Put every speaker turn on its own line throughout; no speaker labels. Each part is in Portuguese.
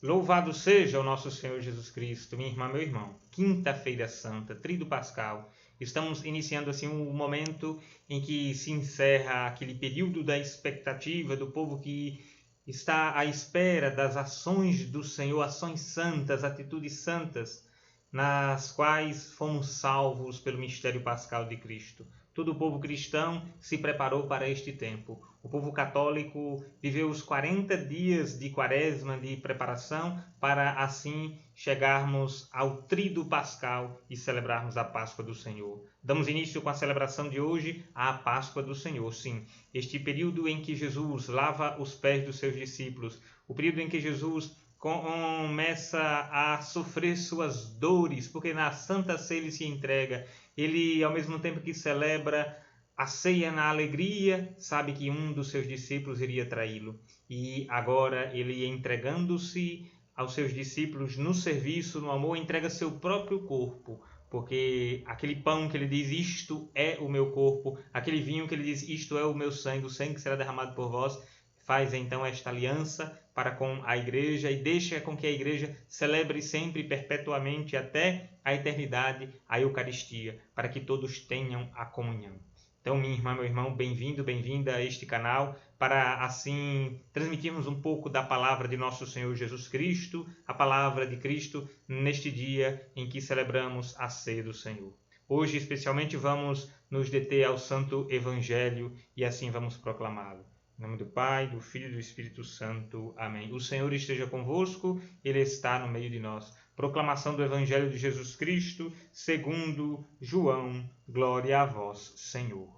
Louvado seja o nosso Senhor Jesus Cristo, minha irmã, meu irmão. Quinta-feira Santa, Tríduo Pascal. Estamos iniciando assim um momento em que se encerra aquele período da expectativa do povo que está à espera das ações do Senhor, ações santas, atitudes santas, nas quais fomos salvos pelo mistério pascal de Cristo. Todo o povo cristão se preparou para este tempo. O povo católico viveu os 40 dias de quaresma, de preparação, para assim chegarmos ao Tríduo Pascal e celebrarmos a Páscoa do Senhor. Damos início com a celebração de hoje à Páscoa do Senhor. Sim, este período em que Jesus lava os pés dos seus discípulos, o período em que Jesus começa a sofrer suas dores, porque na Santa Ceia ele se entrega. Ele, ao mesmo tempo que celebra a ceia na alegria, sabe que um dos seus discípulos iria traí-lo. E agora ele, entregando-se aos seus discípulos no serviço, no amor, entrega seu próprio corpo. Porque aquele pão que ele diz, isto é o meu corpo, aquele vinho que ele diz, isto é o meu sangue, o sangue que será derramado por vós, faz então esta aliança para com a igreja e deixa com que a igreja celebre sempre, perpetuamente, até a eternidade, a Eucaristia, para que todos tenham a comunhão. Então, minha irmã, meu irmão, bem-vindo, bem-vinda a este canal, para assim transmitirmos um pouco da palavra de nosso Senhor Jesus Cristo, a palavra de Cristo, neste dia em que celebramos a ceia do Senhor. Hoje, especialmente, vamos nos deter ao Santo Evangelho e assim vamos proclamá-lo. Em nome do Pai, do Filho e do Espírito Santo. Amém. O Senhor esteja convosco, Ele está no meio de nós. Proclamação do Evangelho de Jesus Cristo, segundo João. Glória a vós, Senhor.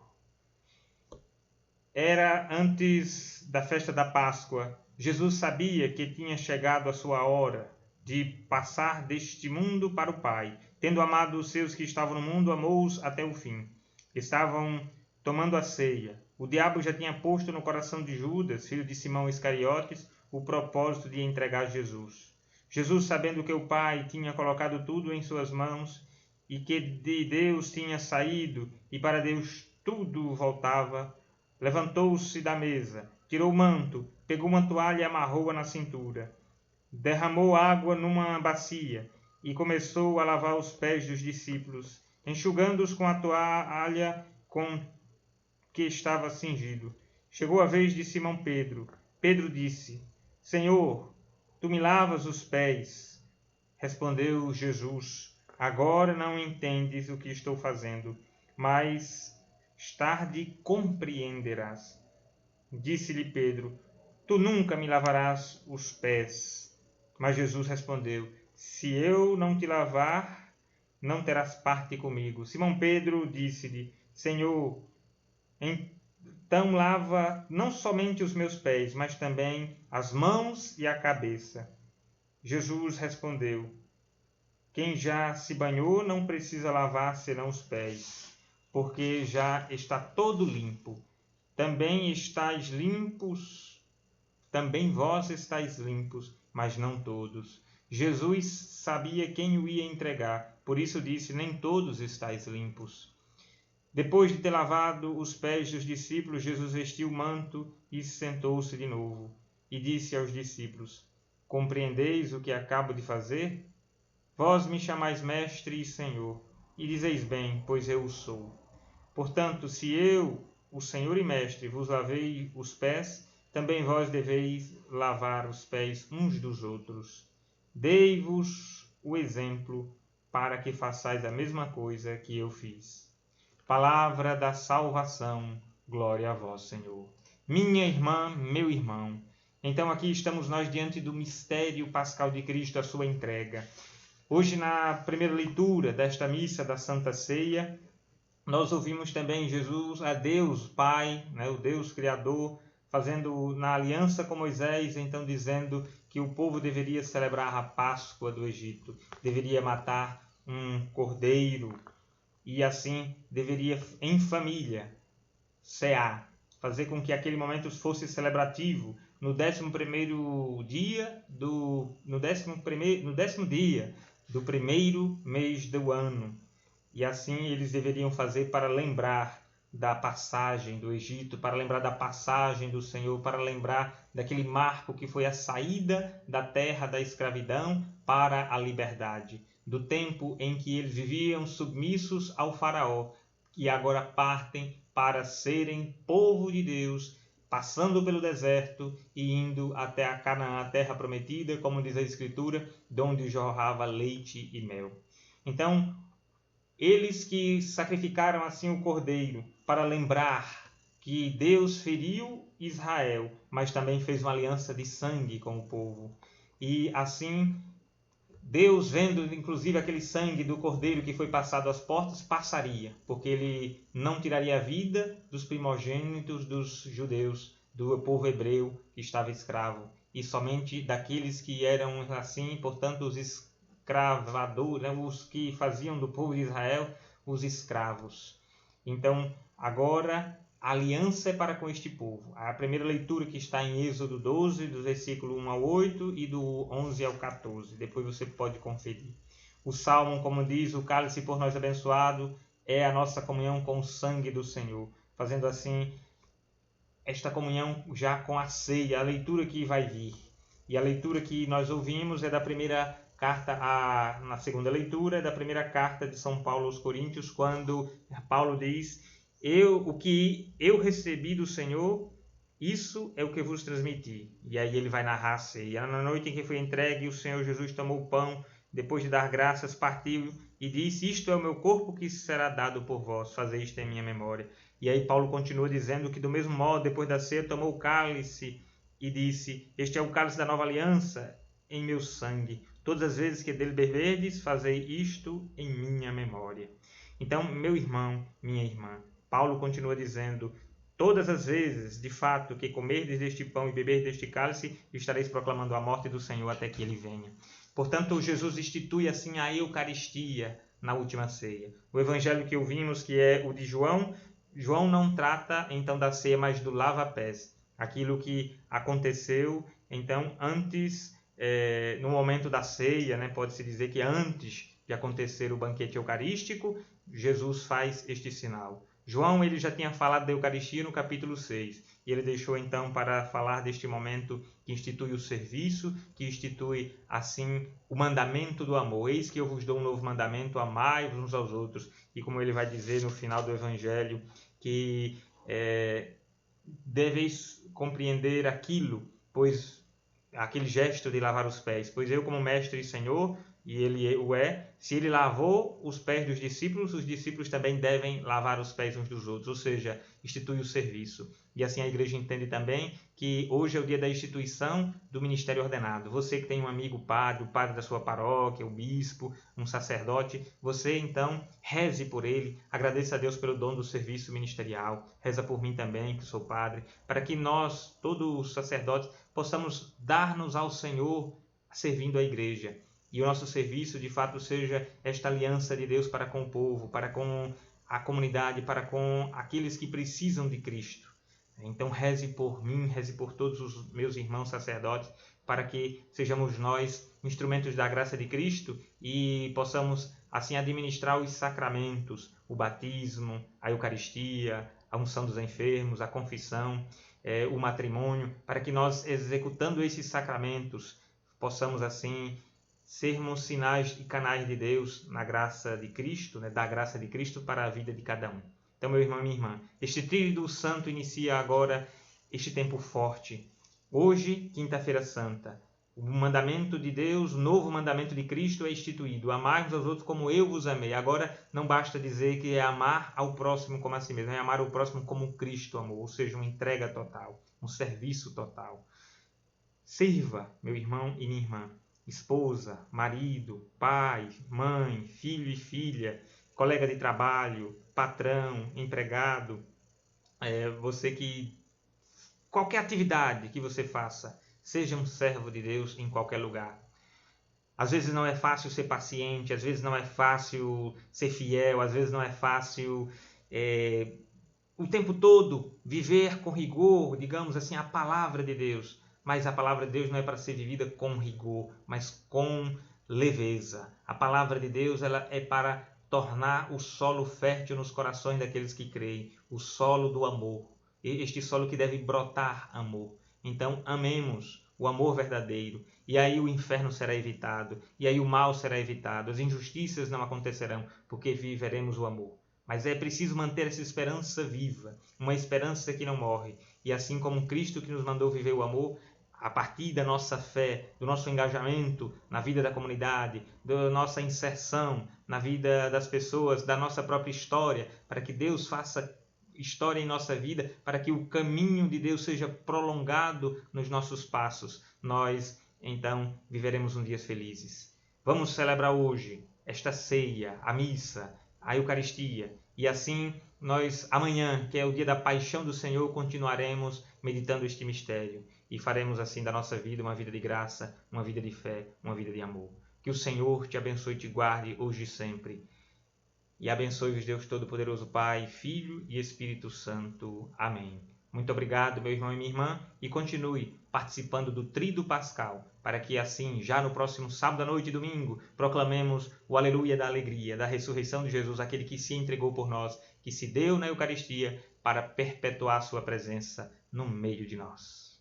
Era antes da festa da Páscoa. Jesus sabia que tinha chegado a sua hora de passar deste mundo para o Pai. Tendo amado os seus que estavam no mundo, amou-os até o fim. Estavam tomando a ceia. O diabo já tinha posto no coração de Judas, filho de Simão Iscariotes, o propósito de entregar Jesus. Jesus, sabendo que o Pai tinha colocado tudo em suas mãos e que de Deus tinha saído e para Deus tudo voltava, levantou-se da mesa, tirou o manto, pegou uma toalha e amarrou-a na cintura. Derramou água numa bacia e começou a lavar os pés dos discípulos, enxugando-os com a toalha com que estava cingido. Chegou a vez de Simão Pedro. Pedro disse: Senhor, tu me lavas os pés. Respondeu Jesus: Agora não entendes o que estou fazendo, mas tarde compreenderás. Disse-lhe Pedro: Tu nunca me lavarás os pés. Mas Jesus respondeu: Se eu não te lavar, não terás parte comigo. Simão Pedro disse-lhe: Senhor, então lava não somente os meus pés, mas também as mãos e a cabeça. Jesus respondeu: Quem já se banhou não precisa lavar senão os pés, porque já está todo limpo. Também estáis limpos, também vós estáis limpos, mas não todos. Jesus sabia quem o ia entregar, por isso disse: Nem todos estáis limpos. Depois de ter lavado os pés dos discípulos, Jesus vestiu o manto e sentou-se de novo. E disse aos discípulos: Compreendeis o que acabo de fazer? Vós me chamais mestre e senhor, e dizeis bem, pois eu o sou. Portanto, se eu, o Senhor e mestre, vos lavei os pés, também vós deveis lavar os pés uns dos outros. Dei-vos o exemplo para que façais a mesma coisa que eu fiz. Palavra da salvação, glória a vós, Senhor. Minha irmã, meu irmão, então aqui estamos nós diante do mistério pascal de Cristo, a sua entrega. Hoje, na primeira leitura desta missa da Santa Ceia, nós ouvimos também Jesus, a Deus Pai, o Deus Criador, fazendo na aliança com Moisés, então dizendo que o povo deveria celebrar a Páscoa do Egito, deveria matar um cordeiro, e assim deveria, em família, cear, fazer com que aquele momento fosse celebrativo no 11º dia no décimo dia do primeiro mês do ano. E assim eles deveriam fazer para lembrar da passagem do Egito, para lembrar da passagem do Senhor, para lembrar daquele marco que foi a saída da terra da escravidão para a liberdade, do tempo em que eles viviam submissos ao faraó, e agora partem para serem povo de Deus, passando pelo deserto e indo até a Canaã, a terra prometida, como diz a Escritura, de onde jorrava leite e mel. Então, eles que sacrificaram assim o cordeiro para lembrar que Deus feriu Israel, mas também fez uma aliança de sangue com o povo. E assim, Deus, vendo inclusive aquele sangue do cordeiro que foi passado às portas, passaria, porque ele não tiraria a vida dos primogênitos dos judeus, do povo hebreu que estava escravo, e somente daqueles que eram assim, portanto, os escravadores, né, os que faziam do povo de Israel os escravos. Então, agora, a aliança é para com este povo. A primeira leitura que está em Êxodo 12, do versículo 1 ao 8 e do 11 ao 14. Depois você pode conferir. O Salmo, como diz, o cálice por nós abençoado, é a nossa comunhão com o sangue do Senhor. Fazendo assim, esta comunhão já com a ceia, a leitura que vai vir. E a leitura que nós ouvimos é da primeira carta, na segunda leitura, é da primeira carta de São Paulo aos Coríntios, quando Paulo diz: o que eu recebi do Senhor, isso é o que vos transmiti. E aí ele vai narrar a ceia. Na noite em que foi entregue, o Senhor Jesus tomou o pão, depois de dar graças, partiu e disse: isto é o meu corpo que será dado por vós, fazei isto em minha memória. E aí Paulo continua dizendo que do mesmo modo, depois da ceia, tomou o cálice e disse: este é o cálice da nova aliança em meu sangue. Todas as vezes que dele beberdes, fazei isto em minha memória. Então, meu irmão, minha irmã, Paulo continua dizendo: todas as vezes, de fato, que comerdes deste pão e beberdes deste cálice, estareis proclamando a morte do Senhor até que ele venha. Portanto, Jesus institui assim a Eucaristia na última ceia. O evangelho que ouvimos, que é o de João, João não trata então da ceia, mas do lava-pés. Aquilo que aconteceu então antes, no momento da ceia, né, pode-se dizer que antes de acontecer o banquete eucarístico, Jesus faz este sinal. João ele já tinha falado da Eucaristia no capítulo 6, e ele deixou então para falar deste momento que institui o serviço, que institui assim o mandamento do amor. Eis que eu vos dou um novo mandamento: amai-vos uns aos outros. E como ele vai dizer no final do Evangelho, que deveis compreender aquilo, pois aquele gesto de lavar os pés, pois eu, como mestre e Senhor, e ele o é, se ele lavou os pés dos discípulos, os discípulos também devem lavar os pés uns dos outros, ou seja, institui o serviço. E assim a igreja entende também que hoje é o dia da instituição do ministério ordenado. Você que tem um amigo padre, o padre da sua paróquia, o bispo, um sacerdote, você então reze por ele, agradeça a Deus pelo dom do serviço ministerial, reza por mim também, que sou padre, para que nós, todos os sacerdotes, possamos dar-nos ao Senhor servindo a igreja. E o nosso serviço, de fato, seja esta aliança de Deus para com o povo, para com a comunidade, para com aqueles que precisam de Cristo. Então, reze por mim, reze por todos os meus irmãos sacerdotes, para que sejamos nós instrumentos da graça de Cristo e possamos, assim, administrar os sacramentos, o batismo, a Eucaristia, a unção dos enfermos, a confissão, o matrimônio, para que nós, executando esses sacramentos, possamos, assim, sermos sinais e canais de Deus na graça de Cristo, né, da graça de Cristo para a vida de cada um. Então, meu irmão e minha irmã, este Tríduo Santo inicia agora este tempo forte. Hoje, Quinta-feira Santa, o mandamento de Deus, o novo mandamento de Cristo é instituído: amai-vos aos outros como eu vos amei. Agora, não basta dizer que é amar ao próximo como a si mesmo, é amar o próximo como Cristo amou, ou seja, uma entrega total, um serviço total. Sirva, meu irmão e minha irmã, esposa, marido, pai, mãe, filho e filha, colega de trabalho, patrão, empregado, você que... qualquer atividade que você faça, seja um servo de Deus em qualquer lugar. Às vezes não é fácil ser paciente, às vezes não é fácil ser fiel, às vezes não é fácil o tempo todo viver com rigor, digamos assim, a palavra de Deus. Mas a palavra de Deus não é para ser vivida com rigor, mas com leveza. A palavra de Deus ela é para tornar o solo fértil nos corações daqueles que creem, o solo do amor, este solo que deve brotar amor. Então, amemos o amor verdadeiro, e aí o inferno será evitado, e aí o mal será evitado, as injustiças não acontecerão, porque viveremos o amor. Mas é preciso manter essa esperança viva, uma esperança que não morre. E assim como Cristo que nos mandou viver o amor, a partir da nossa fé, do nosso engajamento na vida da comunidade, da nossa inserção na vida das pessoas, da nossa própria história, para que Deus faça história em nossa vida, para que o caminho de Deus seja prolongado nos nossos passos, nós então viveremos dias felizes. Vamos celebrar hoje esta ceia, a missa, a Eucaristia, e assim nós amanhã, que é o dia da paixão do Senhor, continuaremos meditando este mistério e faremos assim da nossa vida uma vida de graça, uma vida de fé, uma vida de amor. Que o Senhor te abençoe e te guarde hoje e sempre. E abençoe-vos Deus Todo-Poderoso, Pai, Filho e Espírito Santo. Amém. Muito obrigado, meu irmão e minha irmã, e continue participando do Tríduo Pascal, para que assim, já no próximo sábado à noite e domingo, proclamemos o aleluia da alegria, da ressurreição de Jesus, aquele que se entregou por nós, que se deu na Eucaristia para perpetuar a sua presença no meio de nós.